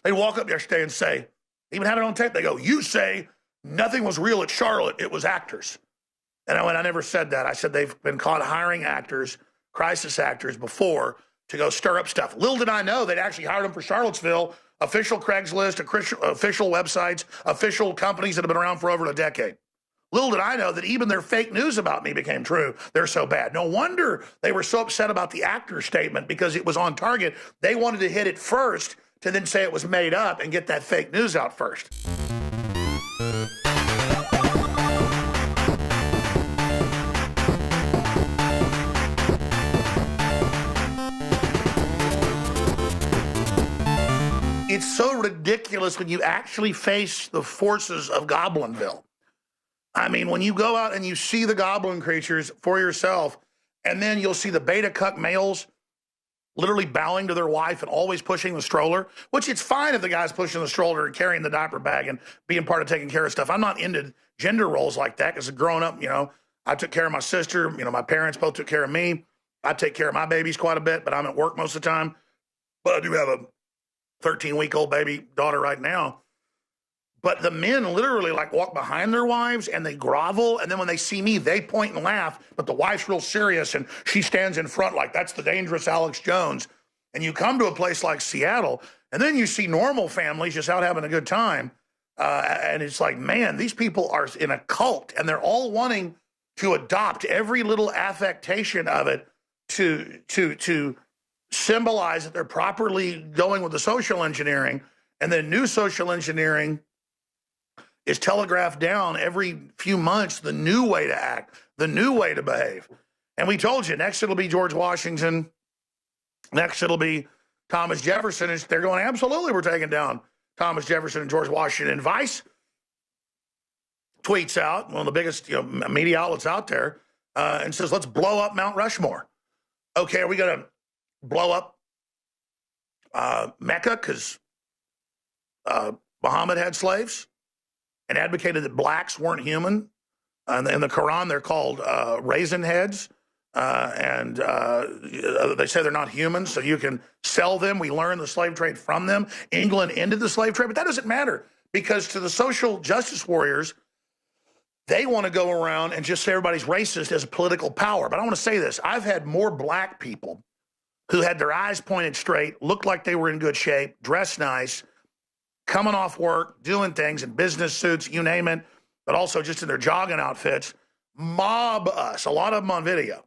They'd walk up yesterday and say, even had it on tape, they go, you say nothing was real at Charlotte, it was actors. And I never said that. I said they've been caught hiring actors, crisis actors before to go stir up stuff. Little did I know they'd actually hired them for Charlottesville, official Craigslist, official websites, official companies that have been around for over a decade. Little did I know that even their fake news about me became true. They're so bad. No wonder they were so upset about the actor statement because it was on target. They wanted to hit it first to then say it was made up and get that fake news out first. It's so ridiculous when you actually face the forces of Goblinville. I mean, when you go out and you see the goblin creatures for yourself, and then you'll see the beta cuck males literally bowing to their wife and always pushing the stroller, which it's fine if the guy's pushing the stroller and carrying the diaper bag and being part of taking care of stuff. I'm not into gender roles like that because growing up, I took care of my sister. My parents both took care of me. I take care of my babies quite a bit, but I'm at work most of the time. But I do have a 13-week-old baby daughter right now. But the men literally walk behind their wives and they grovel. And then when they see me, they point and laugh. But the wife's real serious and she stands in front like that's the dangerous Alex Jones. And you come to a place like Seattle and then you see normal families just out having a good time. And it's like, man, these people are in a cult and they're all wanting to adopt every little affectation of it to symbolize that they're properly going with the social engineering. And then new social engineering is telegraphed down every few months, the new way to act, the new way to behave. And we told you, next it'll be George Washington. Next it'll be Thomas Jefferson. And they're going, absolutely, we're taking down Thomas Jefferson and George Washington. And Vice tweets out, one of the biggest media outlets out there, and says, let's blow up Mount Rushmore. Okay, are we going to blow up Mecca because Muhammad had slaves and advocated that blacks weren't human? In the Quran, they're called raisin heads, and they say they're not human, so you can sell them. We learned the slave trade from them. England ended the slave trade, but that doesn't matter because to the social justice warriors, they want to go around and just say everybody's racist as a political power. But I want to say this. I've had more black people who had their eyes pointed straight, looked like they were in good shape, dressed nice, coming off work, doing things in business suits, you name it, but also just in their jogging outfits, mob us, a lot of them on video.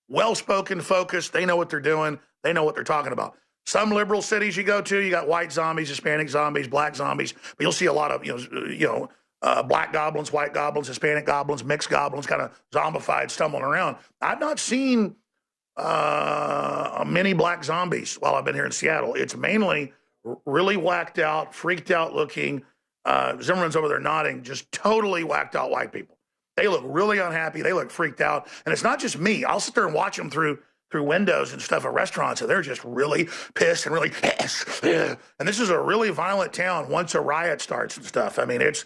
Well-spoken, focused, they know what they're doing, they know what they're talking about. Some liberal cities you go to, you got white zombies, Hispanic zombies, black zombies, but you'll see a lot of, black goblins, white goblins, Hispanic goblins, mixed goblins, kind of zombified, stumbling around. I've not seen many black zombies while I've been here in Seattle. It's mainly really whacked out, freaked out looking. Zimmerman's over there nodding, just totally whacked out white people. They look really unhappy. They look freaked out. And it's not just me. I'll sit there and watch them through windows and stuff at restaurants, and they're just really pissed and really, and this is a really violent town once a riot starts and stuff. I mean, it's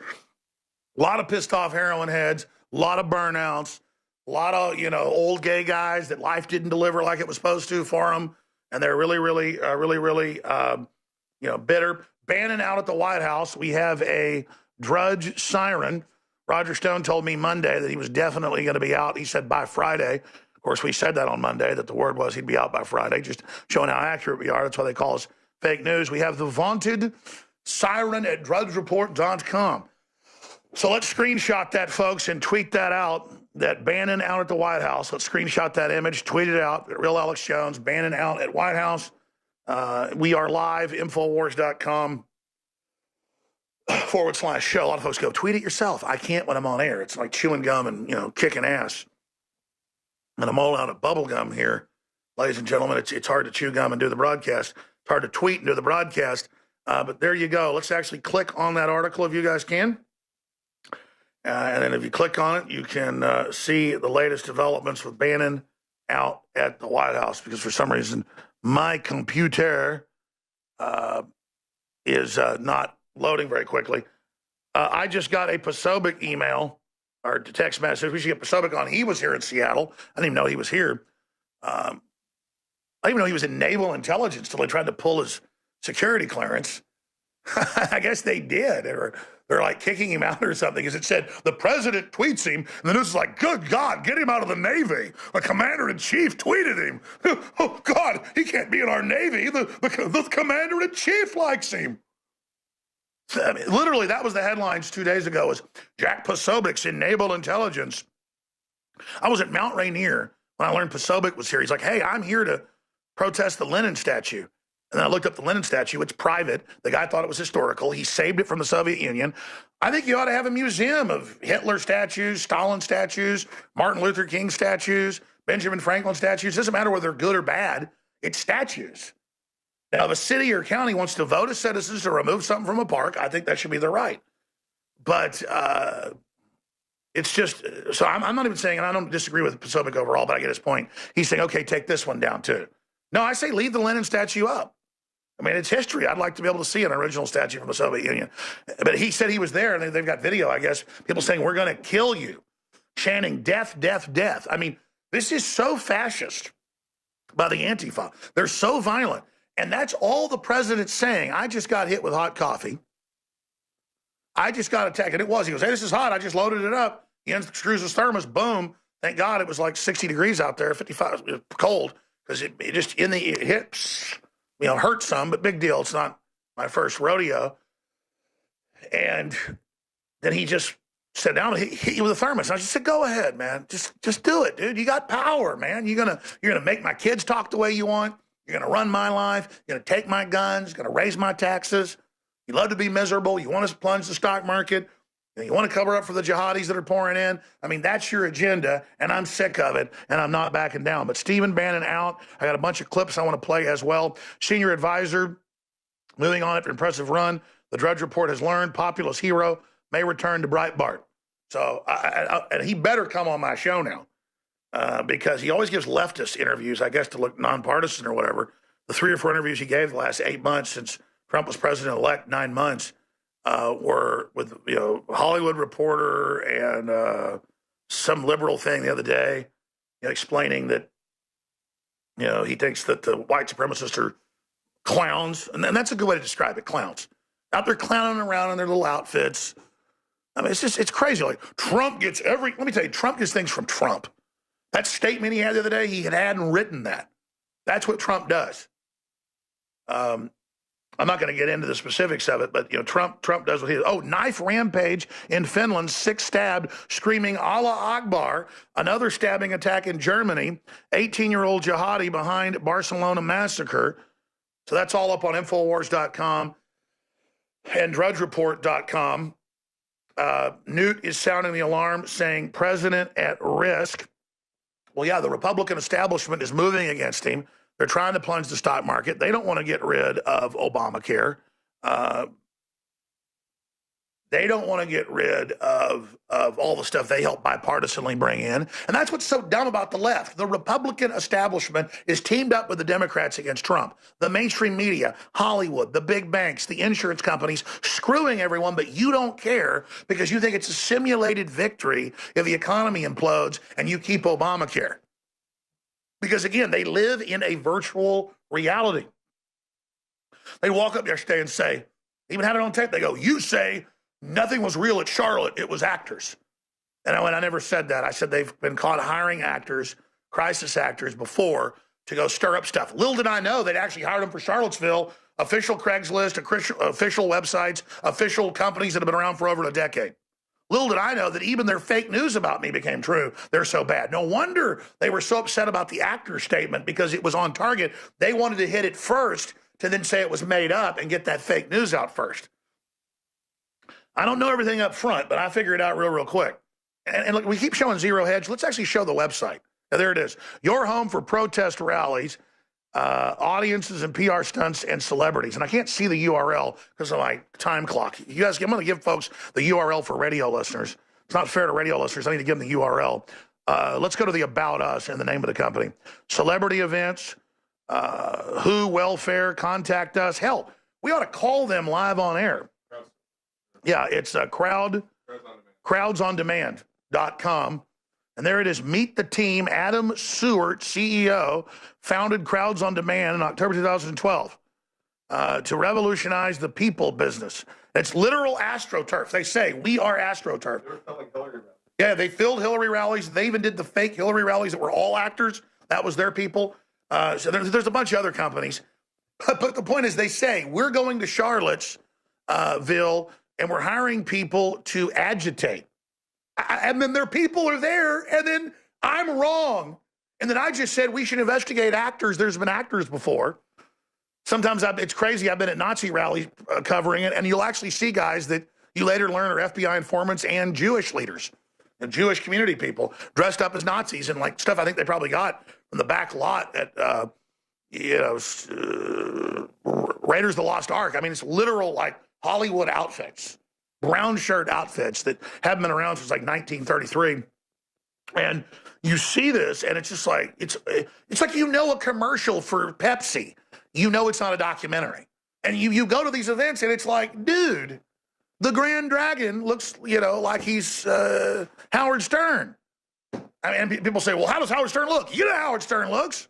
a lot of pissed off heroin heads, a lot of burnouts, a lot of, old gay guys that life didn't deliver like it was supposed to for them. And they're really, bitter. Bannon out at the White House. We have a Drudge siren. Roger Stone told me Monday that he was definitely going to be out. He said by Friday. Of course, we said that on Monday, that the word was he'd be out by Friday, just showing how accurate we are. That's why they call us fake news. We have the vaunted siren at drudgereport.com. So let's screenshot that, folks, and tweet that out, that Bannon out at the White House. Let's screenshot that image, tweet it out, Real Alex Jones, Bannon out at White House. We are live, Infowars.com /show. A lot of folks go, tweet it yourself. I can't when I'm on air. It's like chewing gum and, kicking ass. And I'm all out of bubble gum here. Ladies and gentlemen, it's hard to chew gum and do the broadcast. It's hard to tweet and do the broadcast. But there you go. Let's actually click on that article if you guys can. And then if you click on it, you can see the latest developments with Bannon out at the White House, because for some reason my computer is not loading very quickly. I just got a Posobiec email or text message. We should get Posobiec on. He was here in Seattle. I didn't even know he was here. I didn't even know he was in naval intelligence till they tried to pull his security clearance. I guess they did. They're like kicking him out or something, because it said the president tweets him, and the news is like, good God, get him out of the Navy. The commander-in-chief tweeted him. Oh, God, he can't be in our Navy. The commander-in-chief likes him. I mean, literally, that was the headlines 2 days ago, was Jack Posobiec's in naval intelligence. I was at Mount Rainier when I learned Posobiec was here. He's like, hey, I'm here to protest the Lenin statue. And then I looked up the Lenin statue. It's private. The guy thought it was historical. He saved it from the Soviet Union. I think you ought to have a museum of Hitler statues, Stalin statues, Martin Luther King statues, Benjamin Franklin statues. It doesn't matter whether they're good or bad. It's statues. Now, if a city or county wants to vote as citizens to remove something from a park, I think that should be their right. But it's just, so I'm not even saying, and I don't disagree with Posobiec overall, but I get his point. He's saying, okay, take this one down too. No, I say leave the Lenin statue up. I mean, it's history. I'd like to be able to see an original statue from the Soviet Union. But he said he was there, and they've got video, I guess, people saying, we're going to kill you, chanting death, death, death. I mean, this is so fascist by the Antifa. They're so violent. And that's all the president's saying. I just got hit with hot coffee. I just got attacked. And it was. He goes, hey, this is hot. I just loaded it up. He unscrews his thermos. Boom. Thank God it was like 60 degrees out there, 55, it was cold, because it just in the hips, hurt some, but big deal. It's not my first rodeo. And then he just sat down and hit you with a thermos. And I just said, go ahead, man. Just do it, dude. You got power, man. You're gonna make my kids talk the way you want. You're going to run my life. You're going to take my guns. You're going to raise my taxes. You love to be miserable. You want to plunge the stock market. You want to cover up for the jihadis that are pouring in. I mean, that's your agenda, and I'm sick of it, and I'm not backing down. But Stephen Bannon out. I got a bunch of clips I want to play as well. Senior advisor, moving on after impressive run. The Drudge Report has learned populist hero may return to Breitbart. So, and he better come on my show now. Because he always gives leftist interviews, I guess, to look nonpartisan or whatever. The 3 or 4 interviews he gave the last 8 months since Trump was president-elect, 9 months, were with Hollywood Reporter and some liberal thing the other day, explaining that he thinks that the white supremacists are clowns, and that's a good way to describe it, clowns, out there clowning around in their little outfits. I mean, it's crazy. Like, Trump gets let me tell you, Trump gets things from Trump. That statement he had the other day, he hadn't written that. That's what Trump does. I'm not going to get into the specifics of it, but Trump does what he does. Oh, knife rampage in Finland, 6 stabbed, screaming Allah Akbar. Another stabbing attack in Germany. 18-year-old jihadi behind Barcelona massacre. So that's all up on Infowars.com and DrudgeReport.com. Newt is sounding the alarm, saying president at risk. Well, yeah, the Republican establishment is moving against him. They're trying to plunge the stock market. They don't want to get rid of Obamacare. They don't want to get rid of all the stuff they helped bipartisanly bring in. And that's what's so dumb about the left. The Republican establishment is teamed up with the Democrats against Trump. The mainstream media, Hollywood, the big banks, the insurance companies, screwing everyone, but you don't care because you think it's a simulated victory if the economy implodes and you keep Obamacare. Because, again, they live in a virtual reality. They walk up yesterday and say, even have it on tape, they go, you say nothing was real at Charlotte, it was actors. And I never said that. I said they've been caught hiring actors, crisis actors, before to go stir up stuff. Little did I know they'd actually hired them for Charlottesville, official Craigslist, official websites, official companies that have been around for over a decade. Little did I know that even their fake news about me became true. They're so bad. No wonder they were so upset about the actor statement, because it was on target. They wanted to hit it first to then say it was made up and get that fake news out first. I don't know everything up front, but I figure it out real quick. And look, we keep showing Zero Hedge. Let's actually show the website. Now, there it is. Your home for protest rallies, audiences and PR stunts and celebrities. And I can't see the URL because of my time clock. You guys, I'm going to give folks the URL for radio listeners. It's not fair to radio listeners. I need to give them the URL. Let's go to the About Us and the name of the company. Celebrity events, who, welfare, contact us. Hell, we ought to call them live on air. Yeah, it's crowdsondemand.com. And there it is. Meet the team. Adam Seward, CEO, founded Crowds on Demand in October 2012. to revolutionize the people business. It's literal AstroTurf. They say, we are AstroTurf. They were filming Hillary rallies. Yeah, they filled Hillary rallies. They even did the fake Hillary rallies that were all actors. That was their people. So there's a bunch of other companies. But the point is, they say, we're going to Charlottesville, and we're hiring people to agitate. And then their people are there, and then I'm wrong. And then I just said we should investigate actors. There's been actors before. Sometimes it's crazy. I've been at Nazi rallies covering it, and you'll actually see guys that you later learn are FBI informants and Jewish leaders and Jewish community people dressed up as Nazis and like stuff I think they probably got from the back lot at, Raiders of the Lost Ark. I mean, it's literal like Hollywood outfits, brown shirt outfits that haven't been around since like 1933. And you see this, and it's just like, it's like, a commercial for Pepsi. You know it's not a documentary. And you go to these events, and it's like, dude, the Grand Dragon looks, like he's Howard Stern. I mean, people say, well, how does Howard Stern look? You know how Howard Stern looks.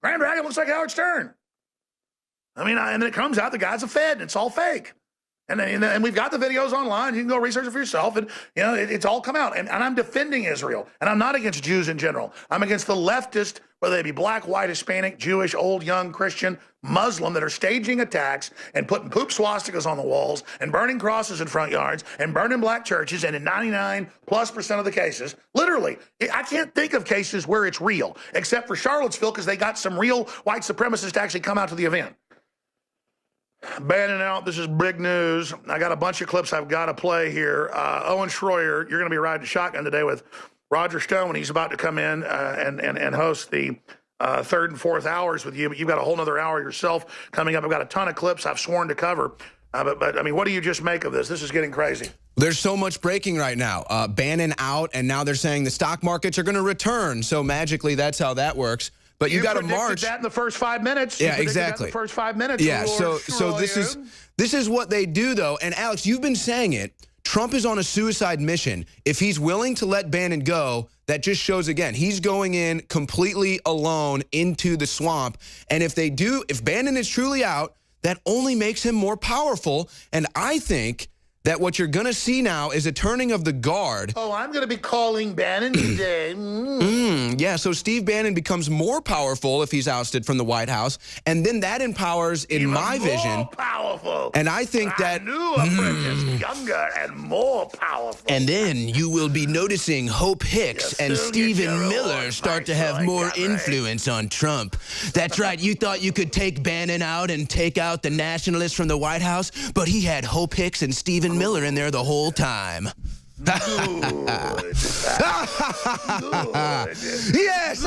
Grand Dragon looks like Howard Stern. I mean, and then it comes out the guy's a Fed, and it's all fake. And we've got the videos online. You can go research it for yourself. And, it's all come out. And I'm defending Israel. And I'm not against Jews in general. I'm against the leftist, whether they be black, white, Hispanic, Jewish, old, young, Christian, Muslim, that are staging attacks and putting poop swastikas on the walls and burning crosses in front yards and burning black churches. And in 99+% of the cases, literally, I can't think of cases where it's real, except for Charlottesville, because they got some real white supremacists to actually come out to the event. Banning out, this is big news. I got a bunch of clips I've got to play here. Owen Schroyer, you're going to be riding shotgun today with Roger Stone when he's about to come in and host the third and fourth hours with you. But you've got a whole other hour yourself coming up. I've got a ton of clips I've sworn to cover. But I mean, what do you just make of this? This is getting crazy. There's so much breaking right now. Bannon out, and now they're saying the stock markets are going to return. So magically, that's how that works. But you got to march. That in the first 5 minutes. Yeah, exactly. That in the first 5 minutes. Yeah. So this is what they do, though. And Alex, you've been saying it. Trump is on a suicide mission. If he's willing to let Bannon go, that just shows again he's going in completely alone into the swamp. And if Bannon is truly out, that only makes him more powerful. And I think that what you're going to see now is a turning of the guard. Oh, I'm going to be calling Bannon today. Yeah, so Steve Bannon becomes more powerful if he's ousted from the White House, and then that empowers, in my vision, more powerful. And I think that new apprentice, younger and more powerful. And then you will be noticing Hope Hicks and Stephen Miller start to have more influence on Trump. That's right. You thought you could take Bannon out and take out the nationalists from the White House, but he had Hope Hicks and Stephen Miller in there the whole time. Good. Yes.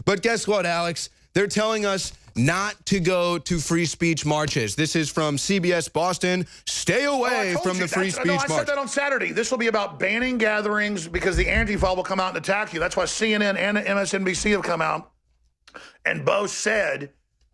But guess what, Alex? They're telling us not to go to free speech marches. This is from CBS Boston. Stay away from the free speech march. I said that on Saturday. This will be about banning gatherings because the Antifa will come out and attack you. That's why CNN and MSNBC have come out and both said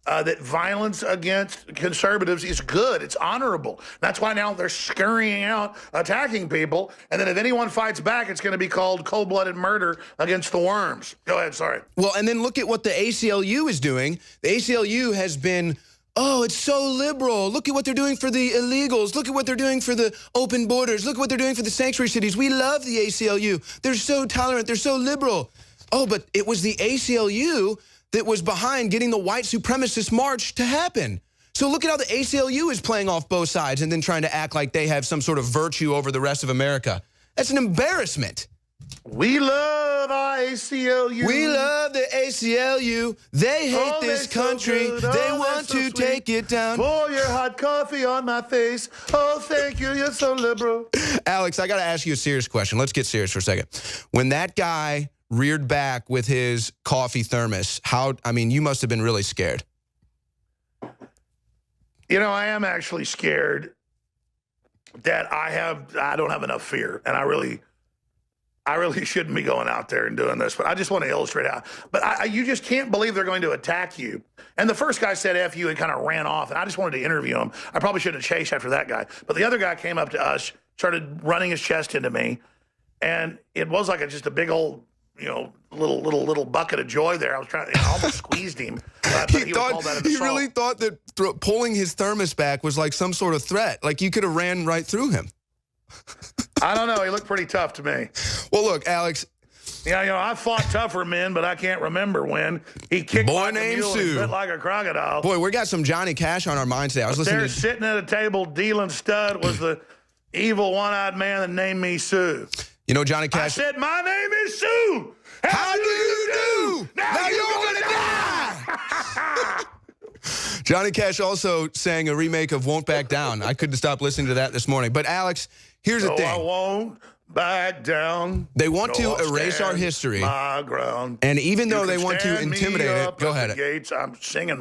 that violence against conservatives is good. It's honorable. That's why now they're scurrying out, attacking people. And then if anyone fights back, it's going to be called cold-blooded murder against the worms. Go ahead, sorry. Well, and then look at what the ACLU is doing. The ACLU has been, oh, it's so liberal. Look at what they're doing for the illegals. Look at what they're doing for the open borders. Look at what they're doing for the sanctuary cities. We love the ACLU. They're so tolerant. They're so liberal. Oh, but it was the ACLU that was behind getting the white supremacist march to happen. So look at how the ACLU is playing off both sides and then trying to act like they have some sort of virtue over the rest of America. That's an embarrassment. We love our ACLU. We love the ACLU. They hate this country. They want to take it down. Pour your hot coffee on my face. Oh, thank you. You're so liberal. Alex, I got to ask you a serious question. Let's get serious for a second. When that guy reared back with his coffee thermos, you must have been really scared. I am actually scared that I don't have enough fear, and I really shouldn't be going out there and doing this, but I just want to illustrate how. But you just can't believe they're going to attack you. And the first guy said F you and kind of ran off, and I just wanted to interview him. I probably shouldn't have chased after that guy. But the other guy came up to us, started running his chest into me, and it was like just a big old little bucket of joy there. I was trying, I almost squeezed him. But he really thought that pulling his thermos back was like some sort of threat. Like you could have ran right through him. I don't know. He looked pretty tough to me. Well, look, Alex. Yeah, I fought tougher men, but I can't remember when. He kicked like a mule and he bit like a crocodile. Boy, we got some Johnny Cash on our minds today. I was listening there sitting at a table dealing stud was the evil one-eyed man that named me Sue. You know, Johnny Cash. I said, my name is Sue. How do you do? Now you're gonna die. Johnny Cash also sang a remake of Won't Back Down. I couldn't stop listening to that this morning. But Alex, here's the thing. I won't back down. They want to erase our history. My ground. And even though they want to intimidate it, go ahead. Gates, I'm doing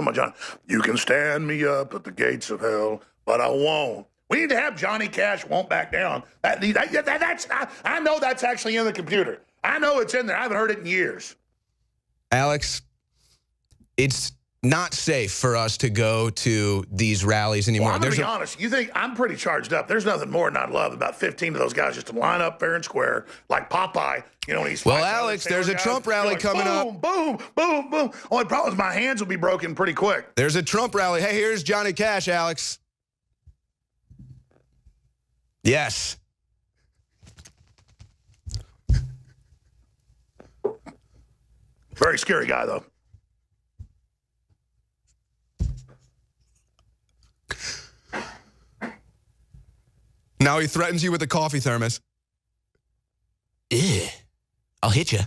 my John. You can stand me up at the gates of hell, but I won't. We need to have Johnny Cash Won't Back Down. I know that's actually in the computer. I know it's in there. I haven't heard it in years. Alex, it's not safe for us to go to these rallies anymore. Well, I'm going to be honest. You think I'm pretty charged up. There's nothing more than I'd love about 15 of those guys just to line up fair and square like Popeye. You know, when he's well, Alex, there's a Trump rally coming up. Boom, boom, boom. Only problem is my hands will be broken pretty quick. There's a Trump rally. Hey, here's Johnny Cash, Alex. Yes. Very scary guy, though. Now he threatens you with a coffee thermos. I'll hit you.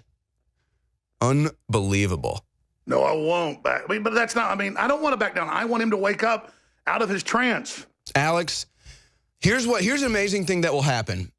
Unbelievable. No, I won't back. I mean, but that's not, I don't want to back down. I want him to wake up out of his trance. Alex, here's an amazing thing that will happen.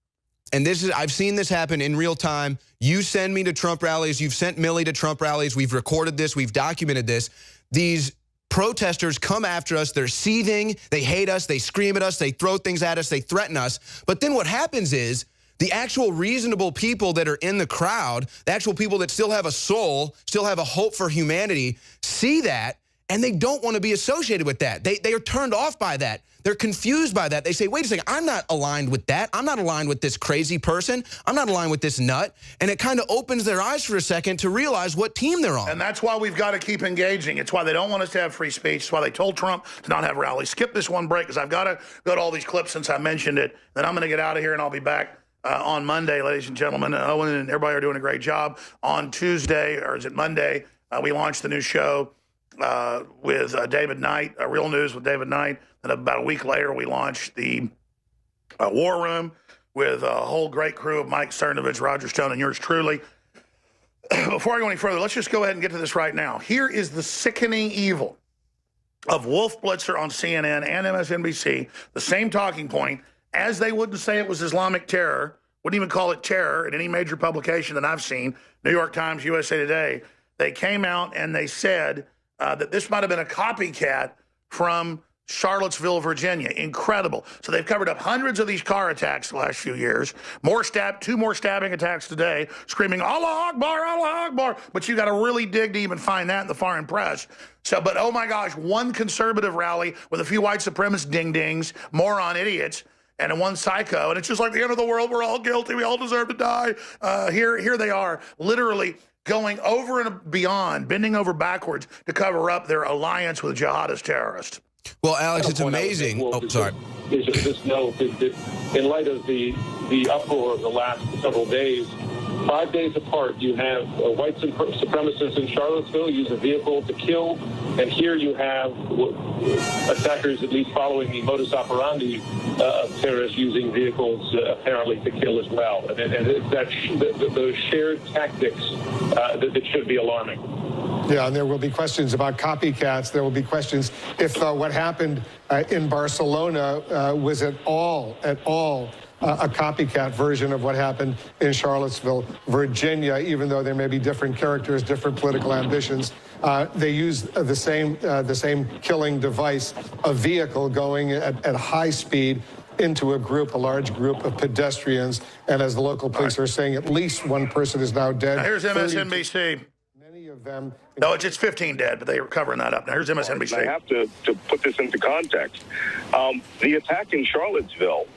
And I've seen this happen in real time. You send me to Trump rallies. You've sent Millie to Trump rallies. We've recorded this. We've documented this. These protesters come after us. They're seething. They hate us. They scream at us. They throw things at us. They threaten us. But then what happens is the actual reasonable people that are in the crowd, the actual people that still have a soul, still have a hope for humanity, see that, and they don't want to be associated with that. They are turned off by that. They're confused by that. They say, wait a second, I'm not aligned with that. I'm not aligned with this crazy person. I'm not aligned with this nut. And it kind of opens their eyes for a second to realize what team they're on. And that's why we've got to keep engaging. It's why they don't want us to have free speech. It's why they told Trump to not have rallies. Skip this one break because I've got to go to all these clips since I mentioned it. Then I'm going to get out of here and I'll be back on Monday, ladies and gentlemen. Owen and everybody are doing a great job. On Tuesday, or is it Monday, we launched the new show with David Knight, Real News with David Knight. And about a week later, we launched the War Room with a whole great crew of Mike Cernovich, Roger Stone, and yours truly. Before I go any further, let's just go ahead and get to this right now. Here is the sickening evil of Wolf Blitzer on CNN and MSNBC, the same talking point, as they wouldn't say it was Islamic terror, wouldn't even call it terror in any major publication that I've seen, New York Times, USA Today. They came out and they said that this might have been a copycat from Charlottesville, Virginia. Incredible. So they've covered up hundreds of these car attacks the last few years. Two more stabbing attacks today, screaming, Allah Akbar, Allah Akbar. But you got to really dig deep and find that in the foreign press. So, but oh my gosh, one conservative rally with a few white supremacist ding-dings, moron idiots, and one psycho. And it's just like the end of the world. We're all guilty. We all deserve to die. Here they are, literally going over and beyond, bending over backwards to cover up their alliance with jihadist terrorists. Well, Alex, it's amazing. Sorry. Is just know that in light of the uproar of the last several days, 5 days apart, you have white supremacists in Charlottesville use a vehicle to kill, and here you have attackers at least following the modus operandi of terrorists using vehicles apparently to kill as well. And it's those shared tactics that should be alarming. Yeah, and there will be questions about copycats. There will be questions if what happened in Barcelona was at all a copycat version of what happened in Charlottesville, Virginia, even though there may be different characters, different political ambitions. They use the same killing device, a vehicle going at high speed into a large group of pedestrians. And as the local police are saying, at least one person is now dead. Now here's MSNBC. Many of them. No, it's just 15 dead, but they were covering that up. Now here's MSNBC. I have to put this into context. The attack in Charlottesville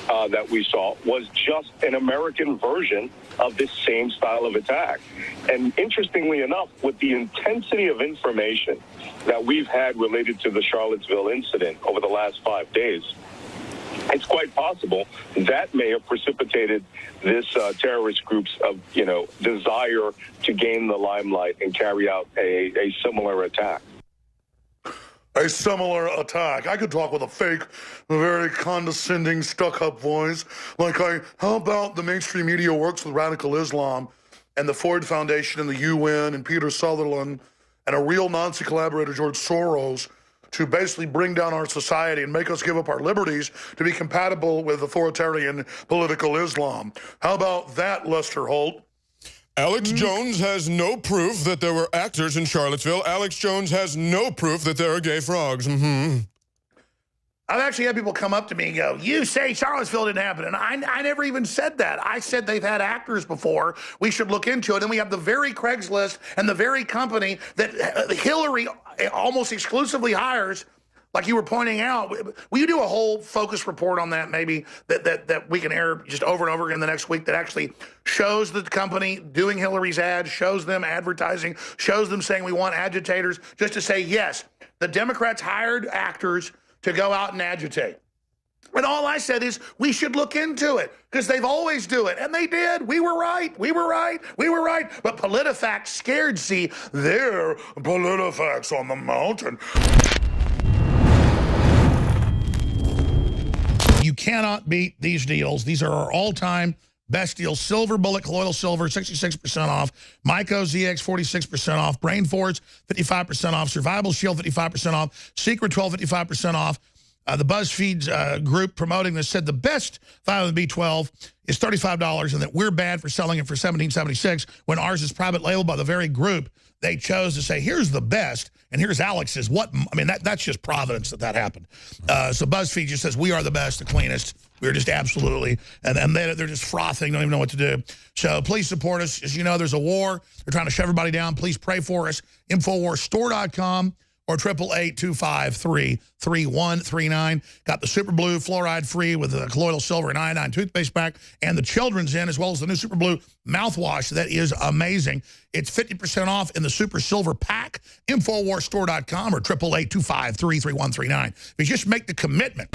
that we saw was just an American version of this same style of attack. And interestingly enough, with the intensity of information that we've had related to the Charlottesville incident over the last 5 days, it's quite possible that may have precipitated this terrorist group's desire to gain the limelight and carry out a similar attack. A similar attack. I could talk with a fake, very condescending, stuck-up voice. How about the mainstream media works with radical Islam and the Ford Foundation and the UN and Peter Sutherland and a real Nazi collaborator, George Soros, to basically bring down our society and make us give up our liberties to be compatible with authoritarian political Islam. How about that, Lester Holt? Alex Jones has no proof that there were actors in Charlottesville. Alex Jones has no proof that there are gay frogs. I've actually had people come up to me and go, you say Charlottesville didn't happen. And I never even said that. I said they've had actors before. We should look into it. And we have the very Craigslist and the very company that Hillary almost exclusively hires, like you were pointing out. Will you do a whole focus report on that maybe that we can air just over and over again the next week that actually shows the company doing Hillary's ads, shows them advertising, shows them saying we want agitators, just to say, yes, the Democrats hired actors to go out and agitate. And all I said is we should look into it because they've always do it. And they did. We were right. We were right. We were right. But PolitiFact scared, see, they're PolitiFacts on the mountain. You cannot beat these deals. These are our all-time best deals. Silver Bullet Colloidal Silver, 66% off. Myco ZX, 46% off. Brain Force, 55% off. Survival Shield, 55% off. Secret 12, 55% off. The BuzzFeed group promoting this said the best vitamin B12 is $35 and that we're bad for selling it for $17.76 when ours is private label by the very group they chose to say, here's the best, and here's Alex's. What? I mean, that's just providence that happened. So BuzzFeed just says, we are the best, the cleanest. We're just absolutely, and they're just frothing, don't even know what to do. So please support us. As you know, there's a war. They're trying to shut everybody down. Please pray for us. InfoWarsStore.com or 888-253-3139. Got the Super Blue fluoride free with the colloidal silver and iodine toothpaste pack and the children's in, as well as the new Super Blue mouthwash that is amazing. It's 50% off in the Super Silver pack. InfoWarsStore.com or 888-253-3139. If you just make the commitment.